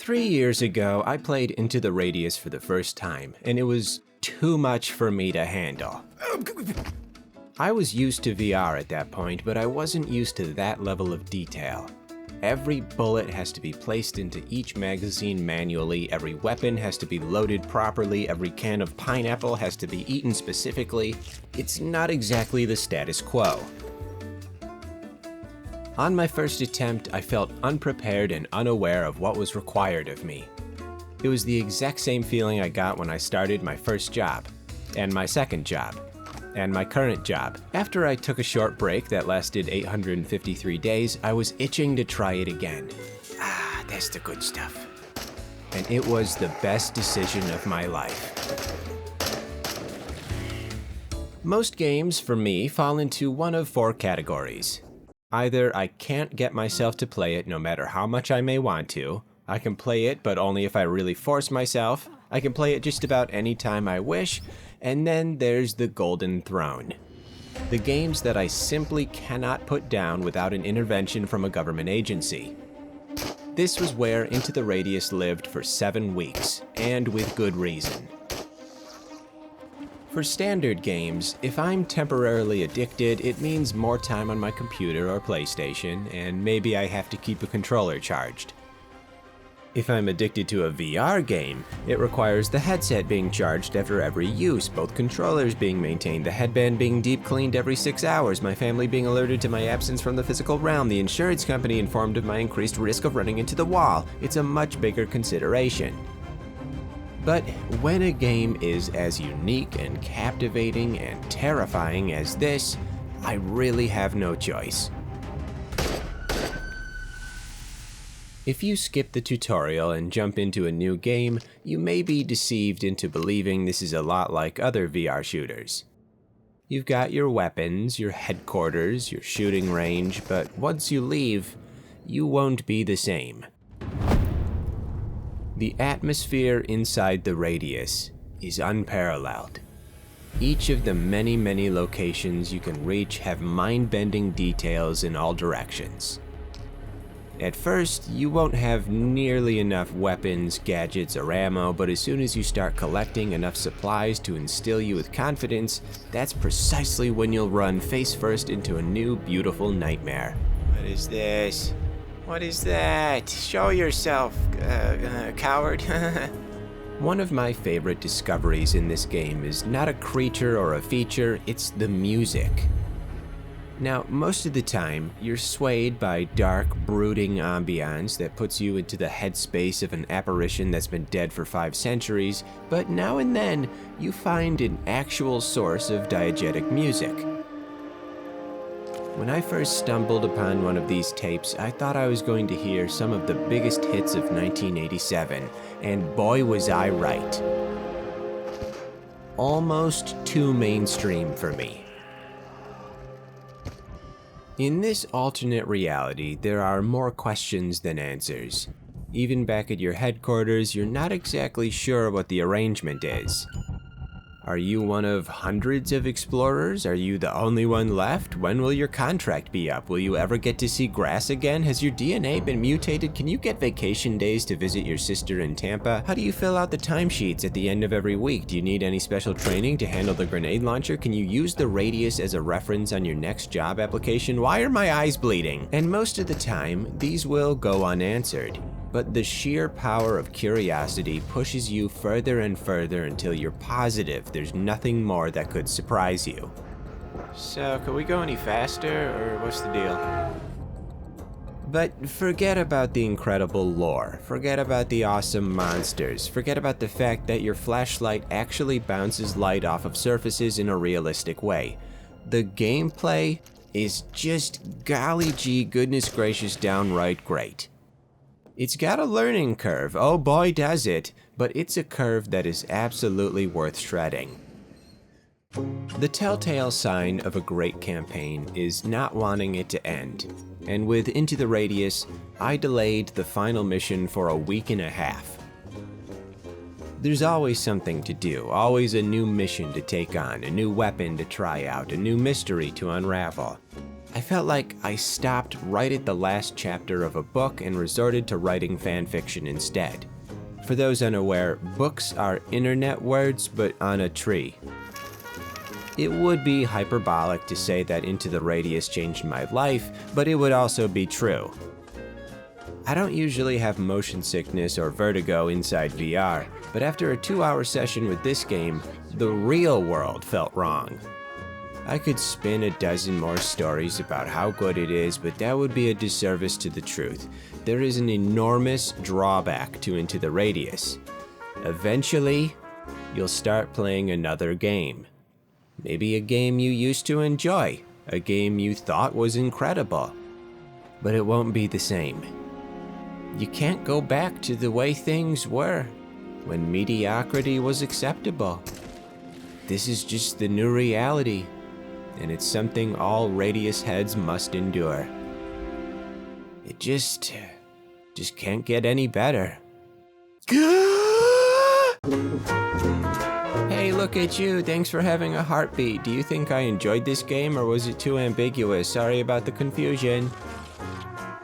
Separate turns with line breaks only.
3 years ago, I played Into the Radius for the first time, and it was too much for me to handle. I was used to VR at that point, but I wasn't used to that level of detail. Every bullet has to be placed into each magazine manually, every weapon has to be loaded properly, every can of pineapple has to be eaten specifically. It's not exactly the status quo. On my first attempt, I felt unprepared and unaware of what was required of me. It was the exact same feeling I got when I started my first job, and my second job, and my current job. After I took a short break that lasted 853 days, I was itching to try it again. That's the good stuff. And it was the best decision of my life. Most games, for me, fall into one of four categories. Either I can't get myself to play it no matter how much I may want to, I can play it but only if I really force myself, I can play it just about any time I wish, and then there's the golden throne. The games that I simply cannot put down without an intervention from a government agency. This was where Into the Radius lived for 7 weeks, and with good reason. For standard games, if I'm temporarily addicted, it means more time on my computer or PlayStation, and maybe I have to keep a controller charged. If I'm addicted to a VR game, it requires the headset being charged after every use, both controllers being maintained, the headband being deep cleaned every 6 hours, my family being alerted to my absence from the physical realm, the insurance company informed of my increased risk of running into the wall. It's a much bigger consideration. But when a game is as unique and captivating and terrifying as this, I really have no choice. If you skip the tutorial and jump into a new game, you may be deceived into believing this is a lot like other VR shooters. You've got your weapons, your headquarters, your shooting range, but once you leave, you won't be the same. The atmosphere inside the Radius is unparalleled. Each of the many locations you can reach have mind-bending details in all directions. At first, you won't have nearly enough weapons, gadgets, or ammo, but as soon as you start collecting enough supplies to instill you with confidence, that's precisely when you'll run face first into a new, beautiful nightmare. What is this? What is that? Show yourself, coward. One of my favorite discoveries in this game is not a creature or a feature, it's the music. Now, most of the time, you're swayed by dark, brooding ambiance that puts you into the headspace of an apparition that's been dead for 5 centuries, but now and then, you find an actual source of diegetic music. When I first stumbled upon one of these tapes, I thought I was going to hear some of the biggest hits of 1987, and boy was I right. Almost too mainstream for me. In this alternate reality, there are more questions than answers. Even back at your headquarters, you're not exactly sure what the arrangement is. Are you one of hundreds of explorers? Are you the only one left? When will your contract be up? Will you ever get to see grass again? Has your DNA been mutated? Can you get vacation days to visit your sister in Tampa? How do you fill out the timesheets at the end of every week? Do you need any special training to handle the grenade launcher? Can you use the Radius as a reference on your next job application? Why are my eyes bleeding? And most of the time, these will go unanswered. But the sheer power of curiosity pushes you further and further until you're positive there's nothing more that could surprise you. So, could we go any faster, or what's the deal? But forget about the incredible lore, forget about the awesome monsters, forget about the fact that your flashlight actually bounces light off of surfaces in a realistic way. The gameplay is just golly gee goodness gracious downright great. It's got a learning curve, oh boy does it, but it's a curve that is absolutely worth shredding. The telltale sign of a great campaign is not wanting it to end, and with Into the Radius, I delayed the final mission for a week and a half. There's always something to do, always a new mission to take on, a new weapon to try out, a new mystery to unravel. I felt like I stopped right at the last chapter of a book and resorted to writing fan fiction instead. For those unaware, books are internet words but on a tree. It would be hyperbolic to say that Into the Radius changed my life, but it would also be true. I don't usually have motion sickness or vertigo inside VR, but after a 2-hour session with this game, the real world felt wrong. I could spin a dozen more stories about how good it is, but that would be a disservice to the truth. There is an enormous drawback to Into the Radius. Eventually, you'll start playing another game. Maybe a game you used to enjoy, a game you thought was incredible. But it won't be the same. You can't go back to the way things were, when mediocrity was acceptable. This is just the new reality, and it's something all Radius heads must endure. It just can't get any better. Hey, look at you. Thanks for having a heartbeat. Do you think I enjoyed this game or was it too ambiguous? Sorry about the confusion.